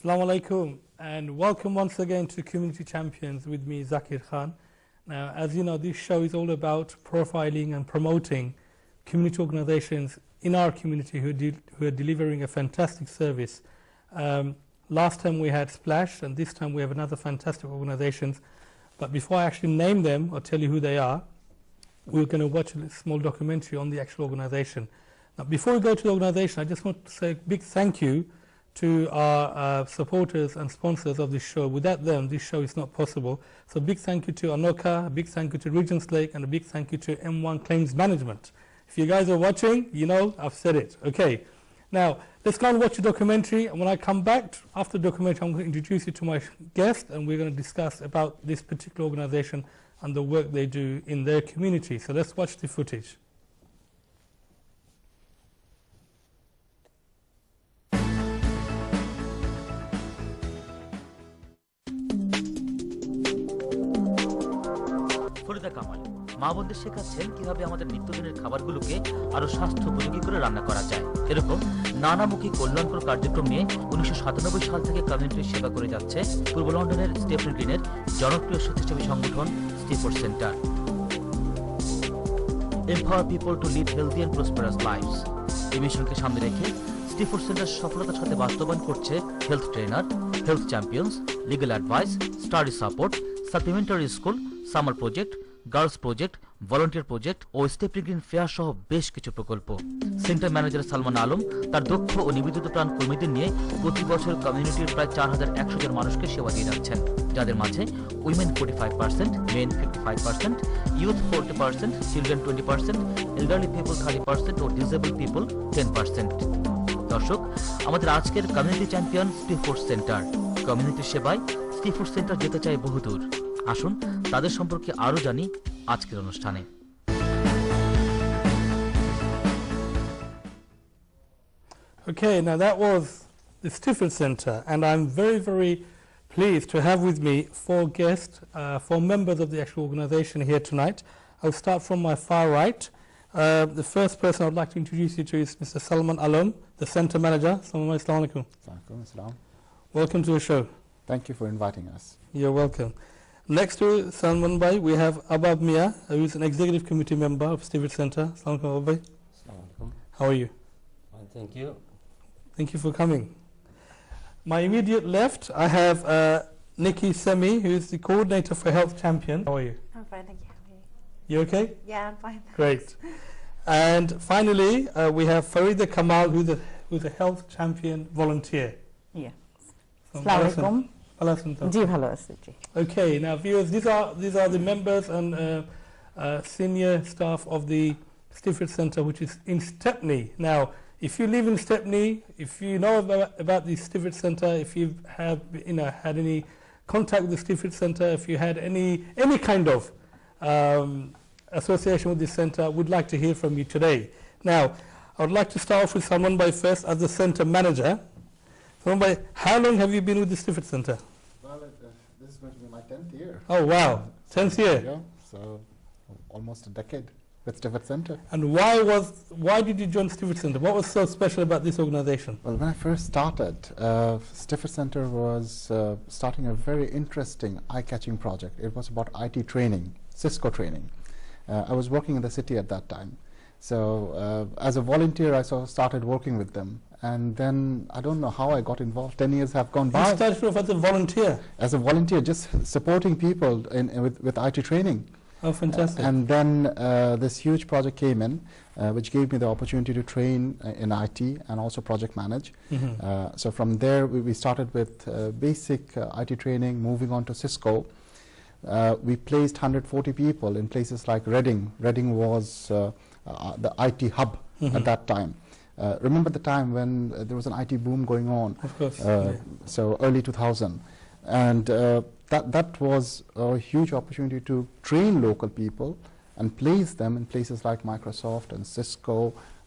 Assalamu alaikum and welcome once again to Community Champions with me, Zakir Khan. Now, as you know, this show is all about profiling and promoting community organizations in our community who are delivering a fantastic service. Last time we had Splash, and this time we have another fantastic organizations. But before I actually name them or tell you who they are, we're going to watch a small documentary on the actual organization. Now, before we go to the organization, I just want to say a big thank you to our supporters and sponsors of this show. Without them, this show is not possible. So big thank you to Anoka, a big thank you to Regents Lake, and a big thank you to M1 Claims Management. If you guys are watching, you know I've said it. Okay. Now, let's go and watch the documentary. And when I come back after the documentary, I'm going to introduce you to my guest, and we're going to discuss about this particular organization and the work they do in their community. So let's watch the footage. মা বোনদের শেখাচ্ছেন কিভাবে আমাদের নিত্যদিনের খাবারগুলোকে আরো স্বাস্থ্য উপযোগী করে রান্না করা যায়। এরকম নানামুখী কল্যাণকর কার্যক্রম নিয়ে 1997 সাল থেকে কমিউনিটির সেবা করে যাচ্ছে পূর্ব লন্ডনের স্টেফেন গ্রিনের জনপ্রিয় স্বেচ্ছাসেবী সংগঠন স্টিফোর্ড centre. Empower people to live healthy and prosperous lives. এই মিশনকে সামনে রেখে স্টিফোর্ড সেন্টার সফলতার সাথে বাস্তবায়ন করছে health trainer, health champions, legal advice, study support, supplementary school, summer project, girls project, volunteer project ও স্টেফেন গ্রিন ফেয়ার সহ বেশ কিছু প্রকল্প। সেন্টার ম্যানেজার সালমান আলম তার দক্ষ ও নিবেদিত প্রাণ কর্মীদের নিয়ে প্রতি বছর কমিউনিটির প্রায় 4100 জন মানুষকে সেবা দিয়ে যাচ্ছেন, যাদের মাঝে women 45%, men 55%, youth 40%, children 20%, elderly people 30% ও ডিসেবল পিপল 10%। দর্শক, আমাদের আজকের কমিউনিটি চ্যাম্পিয়ন স্টিফোর্ড সেন্টার। কমিউনিটির সেবায় স্টিফোর্ড সেন্টার যেতে চায় বহুদূর। আসুন তাদের সম্পর্কে আরো জানি আজকের অনুষ্ঠানে। Okay, now that was the Stifford Center, and I'm very, very pleased to have with me four guests, four members of the actual organization here tonight. I'll start from my far right. The first person I'd like to introduce you to is Mr. Salman Alam, the center manager. Assalamu alaikum. Welcome to the show. Thank you for inviting us. You're welcome. Next to Salman Bhai, we have Abab Mia, who is an executive committee member of Stifford Center. Assalamu alaikum, Abab. How are you? Fine, thank you. Thank you for coming. My immediate left, I have Nikki Semi, who is the coordinator for Health Champion. How are you? I'm fine, thank you. How are you? You okay? Yeah, I'm fine. Great. And finally, we have Farida Kamal, who's a Health Champion volunteer. Yeah. Assalamu alaikum. Ji, bhalo achi, ji. Okay, now viewers, these are the members and senior staff of the Stifford Center, which is in Stepney. Now, if you live in Stepney, if you know about the Stifford Center, if you have had any contact with the Stifford Center, if you had any kind of association with this center, we'd like to hear from you today. Now, I would like to start off with Salman Bhai first as the center manager. Salman Bhai, how long have you been with the Stifford Center? Well, this is going to be my 10th year. Oh wow, 10th year. Yeah, so almost a decade with Stifford Center. And why did you join Stifford Center? What was so special about this organization? Well, when I first started, Stifford Center was starting a very interesting eye-catching project. It was about IT training, Cisco training. I was working in the city at that time. So as a volunteer, I started working with them. And then, I don't know how I got involved. 10 years have gone by. You started off as a volunteer? As a volunteer, just supporting people with IT training. Oh, fantastic. And then this huge project came in, which gave me the opportunity to train in IT and also project manage. So from there, we started with basic IT training, moving on to Cisco. We placed 140 people in places like Reading. Reading was the IT hub at that time. Remember the time when there was an IT boom going on? Of course. So early 2000. And that was a huge opportunity to train local people and place them in places like Microsoft and Cisco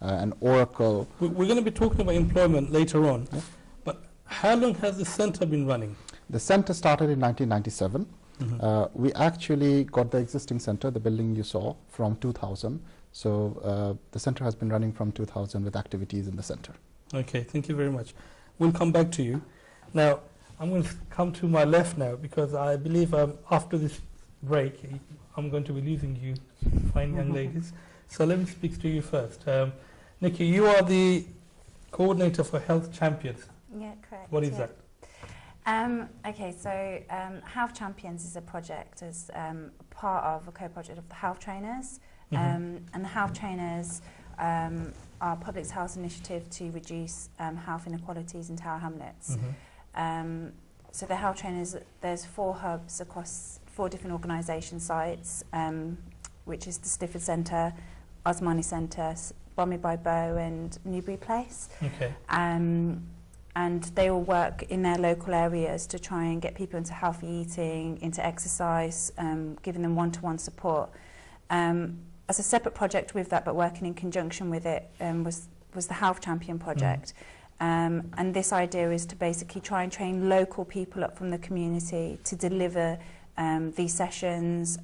and Oracle. We're going to be talking about employment later on. Yeah. But how long has the center been running? The center started in 1997. We actually got the existing center, the building you saw, from 2000. So the center has been running from 2000 with activities in the center. Okay, thank you very much. We'll come back to you. Now, I'm going to come to my left now because I believe after this break, I'm going to be losing you, fine young ladies. So let me speak to you first. Nikki, you are the coordinator for Health Champions. Yeah, correct. What is that? Okay, so Health Champions is a project as part of a co-project of the Health Trainers. And the Health Trainers are public health initiative to reduce health inequalities in Tower Hamlets. So the Health Trainers, there's 4 hubs across 4 different organisation sites, which is the Stifford Centre, Osmani Centre, Bromley by Bow and Newbury Place. Okay. And they all work in their local areas to try and get people into healthy eating, into exercise, giving them one-to-one support. As a separate project with that, but working in conjunction with it, was the Health Champion project. And this idea is to basically try and train local people up from the community to deliver these sessions.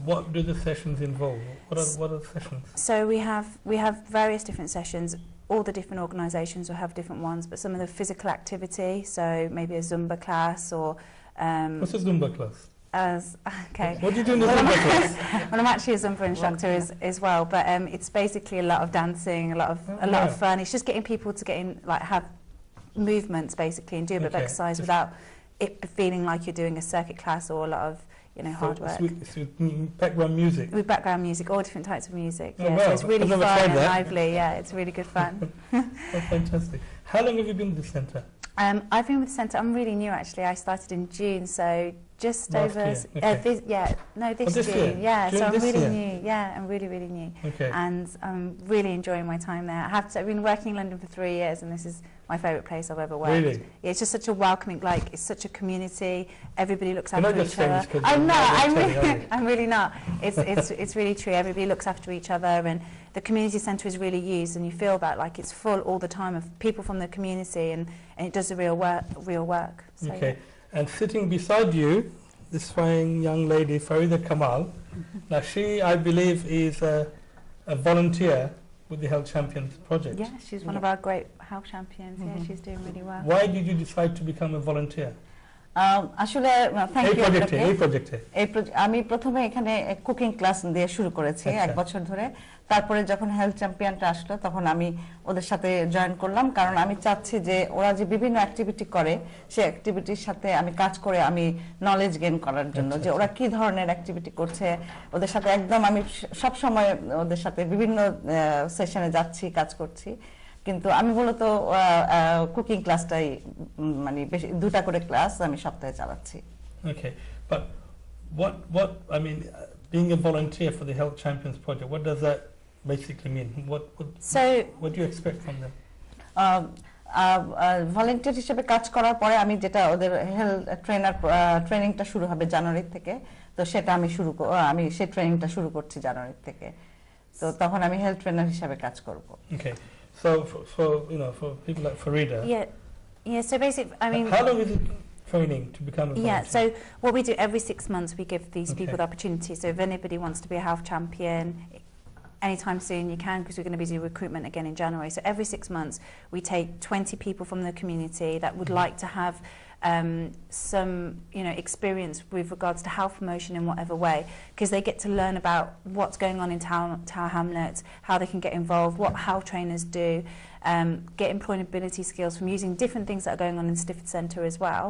What do the sessions involve? What are the sessions? So we have various different sessions. All the different organisations will have different ones, but some of the physical activity, so maybe a Zumba class or... What's a Zumba class? Okay. What do you do in the Zumba class? Well, I'm actually a Zumba instructor as well, but it's basically a lot of dancing, a lot of fun. It's just getting people to get in, like have movements basically and do a bit of exercise without it feeling like you're doing a circuit class or a lot of hard work. With background music? With background music, all different types of music. Oh, yeah, wow. So it's really fun and lively. Yeah, it's really good fun. Oh, fantastic. How long have you been at the centre? I've been with the centre. I'm really new actually. I started in June, so just Last over. year. Okay. This this June. year? Yeah, June so I'm this really year? new. Yeah, I'm really new. Okay. And I'm really enjoying my time there. I've been working in London for 3 years, and this is my favourite place I've ever worked. Really? Yeah, it's just such a welcoming. Like it's such a community. Everybody looks after You're not each just saying other. this 'cause I'm you're not. telling, I'm really not. It's really true. Everybody looks after each other, and the community centre is really used, and you feel that like it's full all the time of people from the community, and it does the real work. So, Okay. And sitting beside you, this fine young lady, Farida Kamal. Now she, I believe, is a volunteer with the Health Champions project. Yeah, she's one of our great health champions. Yeah, she's doing really well. Why did you decide to become a volunteer? আসলে thank you এই প্রজেক্টে আমি প্রথমে এখানে cooking class দিয়ে শুরু করেছি 1 বছর ধরে তারপরে যখন হেলথ চ্যাম্পিয়নটা আসলো তখন আমি ওদের সাথে জয়েন করলাম কারণ আমি চাচ্ছি যে ওরা যে বিভিন্ন অ্যাক্টিভিটি করে সেই অ্যাক্টিভিটির সাথে আমি কাজ করে আমি নলেজ গেইন করার জন্য যে ওরা কি ধরনের অ্যাক্টিভিটি করছে ওদের সাথে একদম আমি সব সময় ওদের সাথে বিভিন্ন সেশনে যাচ্ছি কাজ করছি কিন্তু আমি মূলত কুকিং ক্লাসটাই মানে বেশি 2টা করে ক্লাস আমি সপ্তাহে চালাচ্ছি Okay, but what I mean being a volunteer for the Health Champions project, what does that basically mean? What do you expect from them? Volunteer হিসেবে কাজ করার পরে আমি যেটা ওদের হেলথ ট্রেনিংটা শুরু হবে জানুয়ারি থেকে তো সেটা আমি সেই ট্রেনিংটা শুরু করছি জানুয়ারি থেকে তো তখন আমি হেলথ ট্রেনার হিসেবে কাজ করব Okay. So for people like Farida. Yeah. So basically, I mean, how long is it training to become a volunteer? Yeah. So what we do every 6 months, we give these people the opportunity. So if anybody wants to be a health champion, anytime soon you can, because we're going to be doing recruitment again in January. So every 6 months, we take 20 people from the community that would like to have some experience with regards to health promotion in whatever way, because they get to learn about what's going on in Tower Hamlets, how they can get involved, what health trainers do, get employability skills from using different things that are going on in the Stifford Centre as well.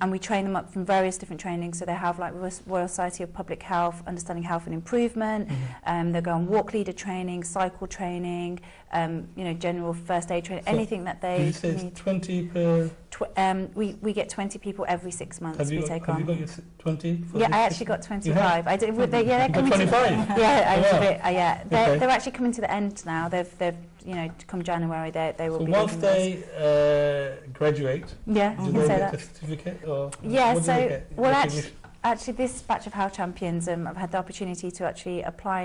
And we train them up from various different trainings, so they have like Royal Society of Public Health, understanding health and improvement, they go on walk leader training, cycle training, general first aid training, so anything that they need. 20 per... we get 20 people every 6 months Have you take got on. your 20 for Yeah, I actually got 25. I did, they're coming 25? Yeah, Wow. they're actually coming to the end now. They've come January, they will be. So once they graduate, yeah, do you they can say get that. a certificate or Yeah, what do so they get? well, Recognition? actually, this batch of health champions have had the opportunity to actually apply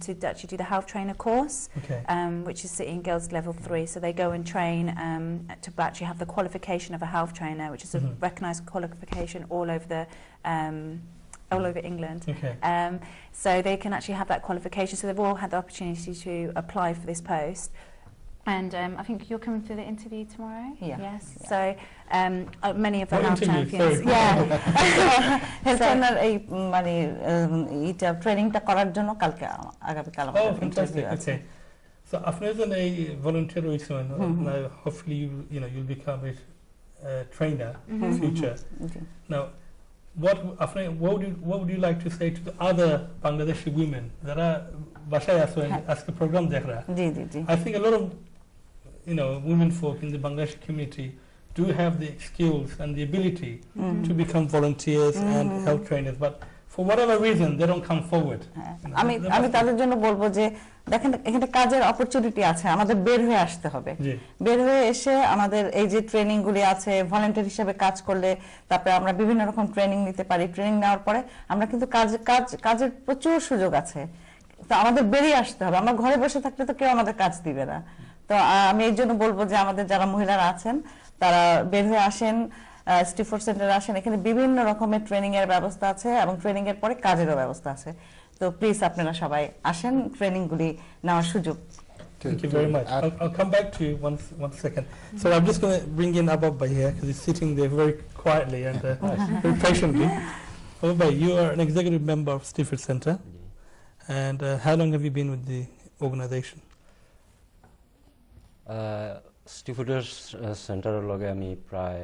to actually do the health trainer course, Okay. Which is City and Guilds level 3. So they go and train to actually have the qualification of a health trainer, which is a recognised qualification all over England. Okay. So they can actually have that qualification. So they've all had the opportunity to apply for this post. And I think you're coming to the interview tomorrow? Yeah. Yes. Yeah. So many of the What health interview? champions. Sorry. Yeah. Health trainer এই মানে এটা ট্রেনিংটা করার জন্য কালকে আগামীকাল Oh, আমাদের fantastic. Interview আছে Okay. So after a volunteer return, now hopefully you'll become a trainer in future. G. Now, what would you like to say to the other Bangladeshi women that are Bashaya ask the program dekh raha? G G G I think a lot of women folk in the Bangladeshi community do have the skills and the ability to become volunteers and health trainers, but for whatever reason they don't come forward. আমি তাদের জন্য বলবো যে দেখেন এখানে কাজের opportunity আছে, আমাদের বের হয়ে আসতে হবে। জি। বের হয়ে এসে আমাদের এই যে ট্রেনিং গুলি আছে, ভলান্টিয়ার হিসেবে কাজ করলে তারপরে আমরা বিভিন্ন রকম ট্রেনিং নিতে পারি। ট্রেনিং নেওয়ার পরে আমরা কিন্তু কাজের প্রচুর সুযোগ আছে, তো আমাদের বেরিয়ে আসতে হবে। আমরা ঘরে বসে থাকলে তো কেউ আমাদের কাজ দিবে না। তো আমি এই জন্য বলবো যে আমাদের যারা মহিলারা আছেন তারা বের হয়ে আসেন, স্টিফোর্ড সেন্টারে আসেন। এখানে বিভিন্ন রকমের ট্রেনিং এর ব্যবস্থা আছে এবং ট্রেনিং এর পরে কাজেরও ব্যবস্থা আছে। তো প্লিজ আপনারা সবাই আসেন, ট্রেনিং গুলি নেওয়ার সুযোগ। Thank you very much. I'll come back to you one second. So I'm just going to bring in Abab Bhai here because he's sitting there very quietly and very patiently. Abab Bhai, you are an executive member of Stifford Center, and how long have you been with the organization? স্টিফোর্ডের সেন্টারের লগে আমি প্রায়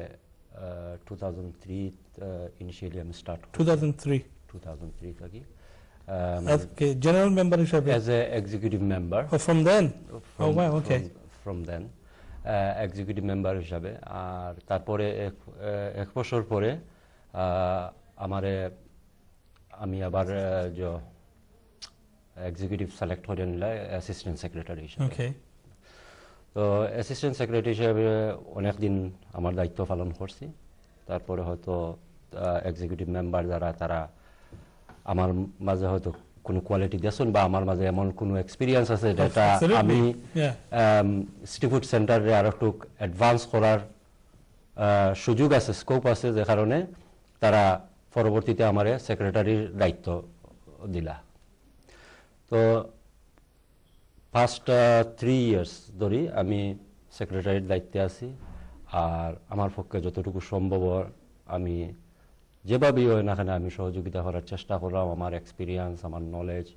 2003 initially আমি start 2003 থাকি as general member হিসাবে as a executive member from then oh wow okay from then executive member হিসাবে আর তারপরে এক বছর পরে আমি আবার যে এক্সিকিউটিভ সিলেক্ট করে নিলাম অ্যাসিস্ট্যান্ট সেক্রেটারি হিসেবে okay তো অ্যাসিস্ট্যান্ট সেক্রেটারি হিসেবে অনেক দিন আমার দায়িত্ব পালন করছি তারপরে হয়তো এক্সিকিউটিভ মেম্বার যারা তারা আমার মাঝে হয়তো কোনো কোয়ালিটি দেখছেন বা আমার মাঝে এমন কোনো এক্সপিরিয়েন্স আছে যেটা আমি স্টিফোর্ড সেন্টারে আরো একটু অ্যাডভান্স করার সুযোগ আছে স্কোপ আছে যে কারণে তারা পরবর্তীতে আমারে সেক্রেটারির দায়িত্ব দিলা তো ফার্স্ট 3 ইয়ার্স ধরে আমি সেক্রেটারির দায়িত্বে আছি আর আমার পক্ষে যতটুকু সম্ভব আমি যেভাবেই হয় না কেন আমি সহযোগিতা করার চেষ্টা করলাম আমার এক্সপিরিয়েন্স আমার নলেজ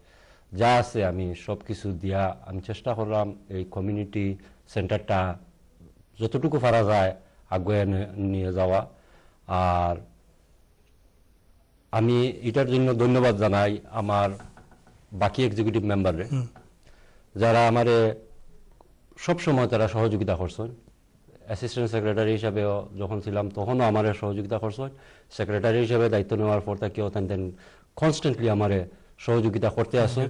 যা আছে আমি সব কিছু দিয়া আমি চেষ্টা করলাম এই কমিউনিটি সেন্টারটা যতটুকু পারা যায় আগে নিয়ে যাওয়া আর আমি এটার জন্য ধন্যবাদ জানাই আমার বাকি এক্সিকিউটিভ মেম্বাররে যারা আমারে সবসময় তারা সহযোগিতা করছেন অ্যাসিস্ট্যান্ট সেক্রেটারি হিসাবেও যখন ছিলাম তখনও আমার সহযোগিতা করছেন সেক্রেটারি হিসেবে দায়িত্ব নেওয়ার পর থেকেও তাদের কনস্ট্যান্টলি আমার সহযোগিতা করতে আসেন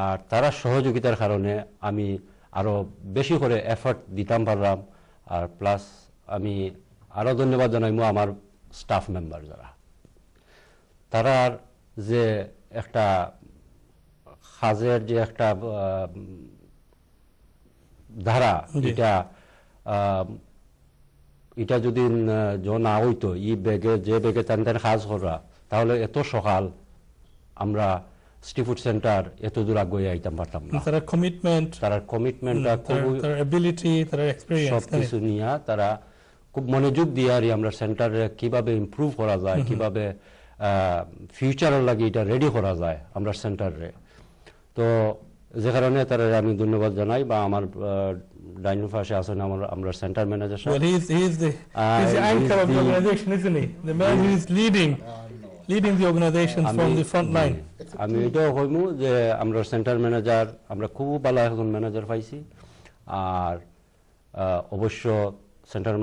আর তারা সহযোগিতার কারণে আমি আরো বেশি করে এফর্ট দিতাম পারলাম আর প্লাস আমি আরো ধন্যবাদ জানাইমু আমার স্টাফ মেম্বার যারা তারার যে একটা কাজের যে একটা ধারা এটা যদি না হইতো এই বেগে যে বেগে তাদের কাজ করা তাহলে এত সকাল আমরা স্টিফোর্ড সেন্টার এত দূর আগে আইতাম পারতাম না তারা কমিটমেন্ট তার এবিলিটি তার এক্সপেরিয়েন্স সবকিছু নিয়ে তারা খুব মনোযোগ দিয়ে আর আমরা সেন্টারে কিভাবে ইমপ্রুভ করা যায় কিভাবে ফিউচারের লাগে এটা রেডি করা যায় আমরা সেন্টারে তো যে কারণে তারা আমি ধন্যবাদ জানাই বা আমার ডাইনিং পাশে আছেন আমরা centre manager well he's the anchor of the organization isn't he the man who is leading the organization from the front line আমি এটাও কইমু যে আমরা সেন্টার ম্যানেজার আমরা খুব ভালো একজন ম্যানেজার পাইছি আর অবশ্য সেন্টার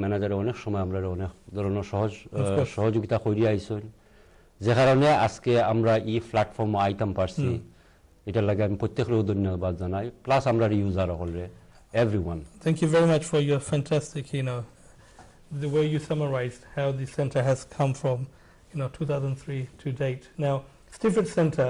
ম্যানেজারে অনেক সময় আমরা অনেক ধরনের সহযোগিতা করিয়া আইছেন যে কারণে আজকে আমরা এই প্ল্যাটফর্মে আইতাম পারছি এটার লাগে আমি প্রত্যেকের ধন্যবাদ জানাই প্লাস আমরা ইউজার হলে everyone. Thank you very much for your fantastic, the way you summarized how the center has come from, 2003 to date. Now, Stifford Center